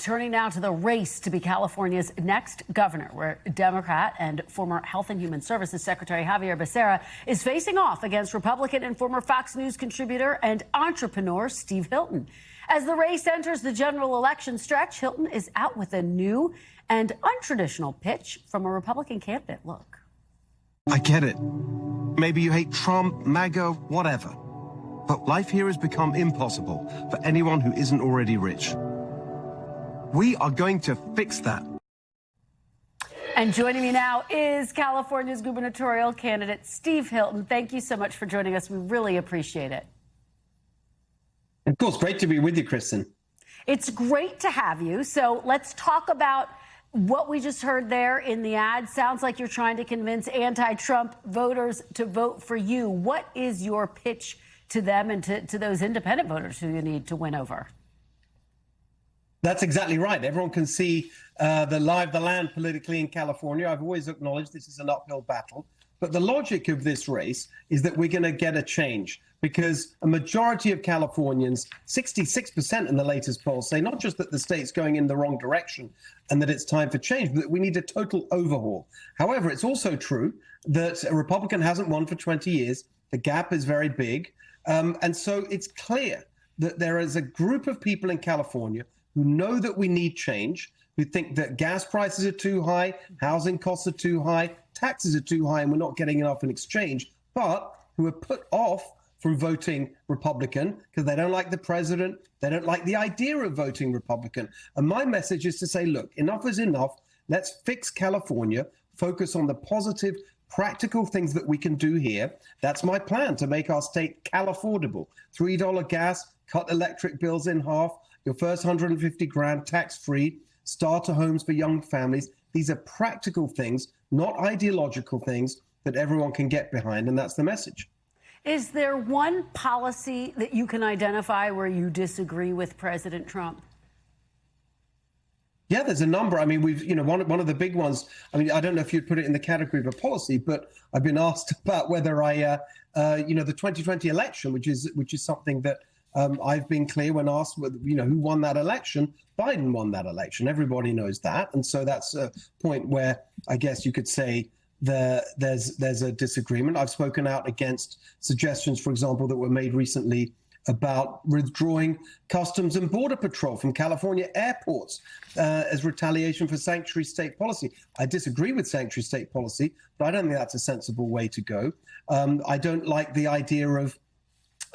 turning now to the race to be California's next governor, where Democrat and former Health and Human Services Secretary Xavier Becerra is facing off against Republican and former Fox News contributor and entrepreneur Steve Hilton. As the race enters the general election stretch, Hilton is out with a new and untraditional pitch from a Republican candidate. Look. I get it. Maybe you hate Trump, MAGA, whatever. But life here has become impossible for anyone who isn't already rich. We are going to fix that. And joining me now is California's gubernatorial candidate, Steve Hilton. Thank you so much for joining us. We really appreciate it. Of course, great to be with you, Kristen. It's great to have you. So let's talk about what we just heard there in the ad. Sounds like you're trying to convince anti-Trump voters to vote for you. What is your pitch to them and to those independent voters who you need to win over? That's exactly right. Everyone can see the lie of the land politically in California. I've always acknowledged this is an uphill battle. But the logic of this race is that we're going to get a change because a majority of Californians, 66% in the latest poll, say not just that the state's going in the wrong direction and that it's time for change, but that we need a total overhaul. However, it's also true that a Republican hasn't won for 20 years. The gap is very big. And so it's clear that there is a group of people in California who know that we need change, who think that gas prices are too high, housing costs are too high, taxes are too high, and we're not getting enough in exchange, but who are put off from voting Republican because they don't like the president, they don't like the idea of voting Republican. And my message is to say, look, enough is enough. Let's fix California, focus on the positive, practical things that we can do here. That's my plan, to make our state Cal-affordable. $3 gas, cut electric bills in half, your first 150 grand tax-free, starter homes for young families. These are practical things, not ideological things that everyone can get behind, and that's the message. Is there one policy that you can identify where you disagree with President Trump? Yeah, there's a number. I mean, one of the big ones. I mean, I don't know if you'd put it in the category of a policy, but I've been asked about whether the 2020 election, which is something that I've been clear when asked whether, who won that election. Biden won that election. Everybody knows that, and so that's a point where I guess you could say there's a disagreement. I've spoken out against suggestions, for example, that were made recently about withdrawing Customs and Border Patrol from California airports as retaliation for sanctuary state policy. I disagree with sanctuary state policy, but I don't think that's a sensible way to go. I don't like the idea of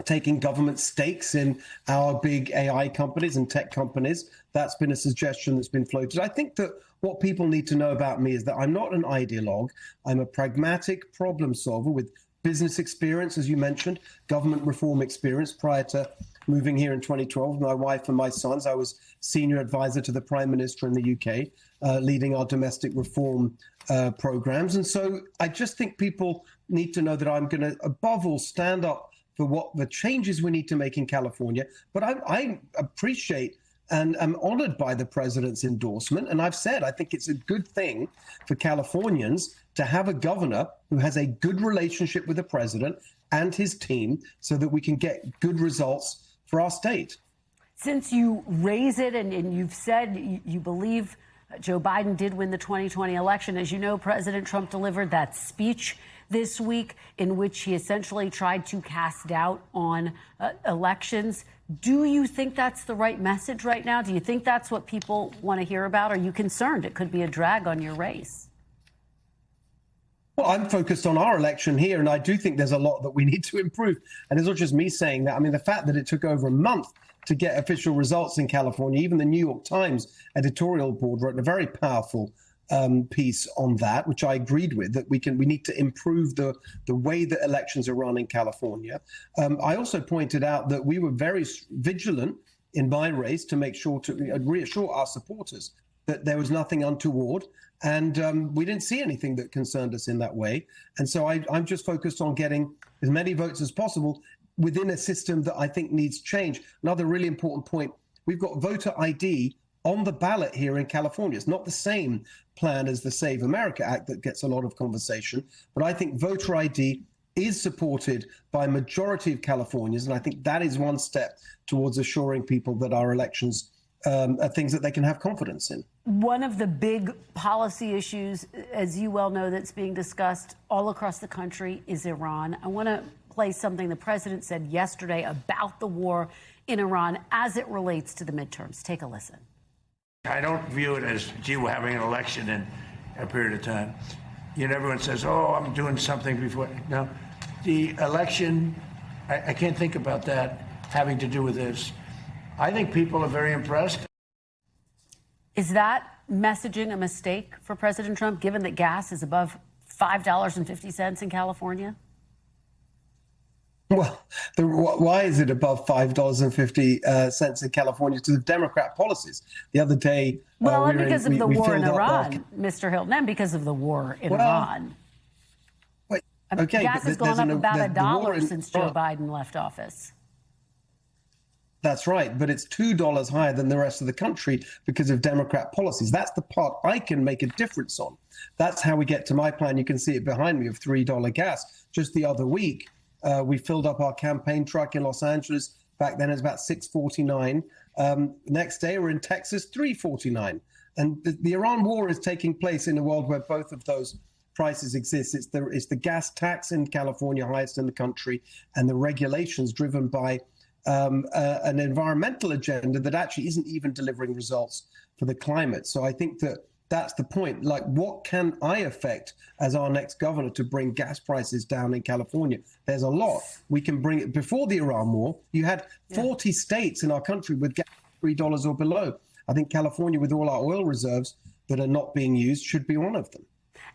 taking government stakes in our big AI companies and tech companies. That's been a suggestion that's been floated. I think that what people need to know about me is that I'm not an ideologue. I'm a pragmatic problem solver with business experience, as you mentioned, government reform experience. Prior to moving here in 2012, my wife and my sons, I was senior advisor to the Prime Minister in the UK, leading our domestic reform programs. And so I just think people need to know that I'm going to, above all, stand up for what the changes we need to make in California. But I appreciate and am honored by the president's endorsement. And I've said, I think it's a good thing for Californians to have a governor who has a good relationship with the president and his team so that we can get good results for our state. Since you raise it and you've said you believe Joe Biden did win the 2020 election, as you know, President Trump delivered that speech this week in which he essentially tried to cast doubt on elections. Do you think that's the right message right now? Do you think that's what people want to hear about? Are you concerned it could be a drag on your race? Well, I'm focused on our election here, and I do think there's a lot that we need to improve. And it's not just me saying that. I mean, the fact that it took over a month to get official results in California, even the New York Times editorial board wrote a very powerful piece on that, which I agreed with, that we need to improve the way that elections are run in California. I also pointed out that we were very vigilant in my race to make sure to reassure our supporters that there was nothing untoward. And we didn't see anything that concerned us in that way. And so I'm just focused on getting as many votes as possible within a system that I think needs change. Another really important point, we've got voter ID on the ballot here in California. It's not the same plan as the Save America Act that gets a lot of conversation, but I think voter ID is supported by a majority of Californians, and I think that is one step towards assuring people that our elections things that they can have confidence in. One of the big policy issues, as you well know, that's being discussed all across the country is Iran. I want to play something the president said yesterday about the war in Iran as it relates to the midterms. Take a listen. I don't view it as, gee, we're having an election in a period of time. You know, everyone says, oh, I'm doing something before. No, the election, I can't think about that having to do with this. I think people are very impressed. Is that messaging a mistake for President Trump, given that gas is above $5.50 in California? Well, why is it above $5.50 in California to the Democrat policies? The other day, well, and because of the war in Iran, Mr. Hilton, and because of the war in Iran. Wait, okay, gas has gone up about $1 since Joe Biden left office. That's right, but it's $2 higher than the rest of the country because of Democrat policies. That's the part I can make a difference on. That's how we get to my plan. You can see it behind me of $3 gas. Just the other week, we filled up our campaign truck in Los Angeles. Back then, it was about $6.49. Next day, we're in Texas, $3.49. And the Iran war is taking place in a world where both of those prices exist. It's the gas tax in California, highest in the country, and the regulations driven by an environmental agenda that actually isn't even delivering results for the climate. So I think that that's the point. Like, what can I affect as our next governor to bring gas prices down in California? There's a lot. We can bring it. Before the Iran war, you had 40 states in our country with gas $3 or below. I think California, with all our oil reserves that are not being used, should be one of them.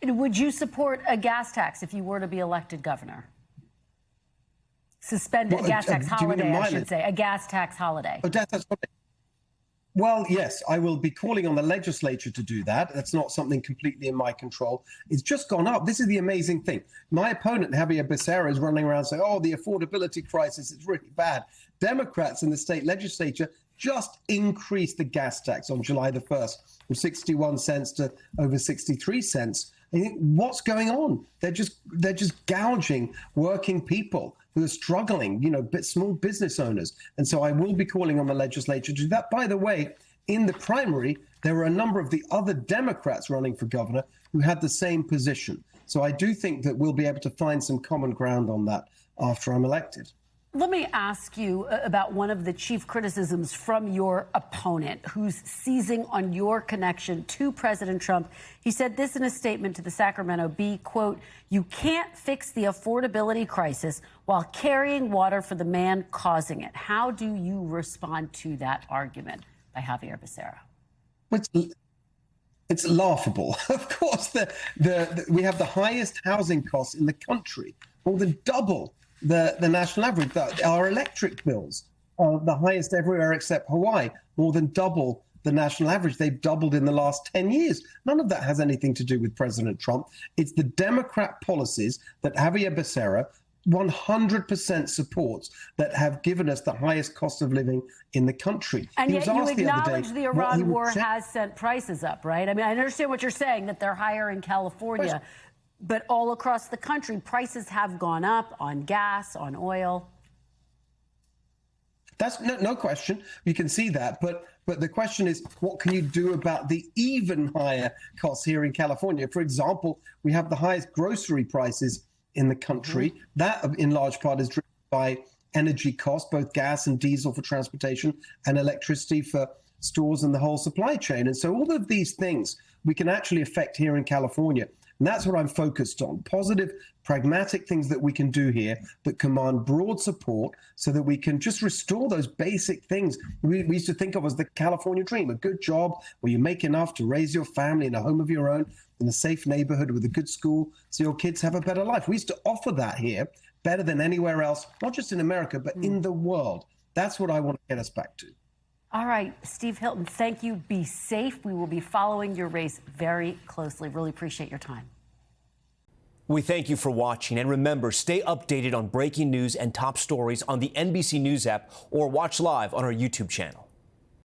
And would you support a gas tax if you were to be elected governor? Suspend a gas tax holiday, I should say. A gas tax holiday. Oh, that's holiday. Well, yes, I will be calling on the legislature to do that. That's not something completely in my control. It's just gone up. This is the amazing thing. My opponent, Javier Becerra, is running around saying, oh, the affordability crisis is really bad. Democrats in the state legislature just increased the gas tax on July the 1st from 61 cents to over 63 cents. I think, what's going on? They're just gouging working people who are struggling, you know, small business owners. And so I will be calling on the legislature to do that. By the way, in the primary, there were a number of the other Democrats running for governor who had the same position. So I do think that we'll be able to find some common ground on that after I'm elected. Let me ask you about one of the chief criticisms from your opponent, who's seizing on your connection to President Trump. He said this in a statement to the Sacramento Bee, quote, "You can't fix the affordability crisis while carrying water for the man causing it." How do you respond to that argument by Javier Becerra? It's laughable. Of course, we have the highest housing costs in the country, more than double the national average. Our electric bills are the highest everywhere except Hawaii, more than double the national average. They've doubled in the last 10 years. None of that has anything to do with President Trump. It's the Democrat policies that Javier Becerra 100% supports that have given us the highest cost of living in the country. And yet you acknowledge the Iran war has sent prices up, right? I mean, I understand what you're saying, that they're higher in California. But all across the country, prices have gone up on gas, on oil. That's no question. You can see that. But the question is, what can you do about the even higher costs here in California? For example, we have the highest grocery prices in the country. Mm-hmm. That, in large part, is driven by energy costs, both gas and diesel for transportation and electricity for stores and the whole supply chain. And so all of these things we can actually affect here in California. And that's what I'm focused on. Positive, pragmatic things that we can do here that command broad support so that we can just restore those basic things we used to think of as the California dream, a good job where you make enough to raise your family in a home of your own, in a safe neighborhood with a good school so your kids have a better life. We used to offer that here better than anywhere else, not just in America, but in the world. That's what I want to get us back to. All right, Steve Hilton, thank you. Be safe. We will be following your race very closely. Really appreciate your time. We thank you for watching. And remember, stay updated on breaking news and top stories on the NBC News app or watch live on our YouTube channel.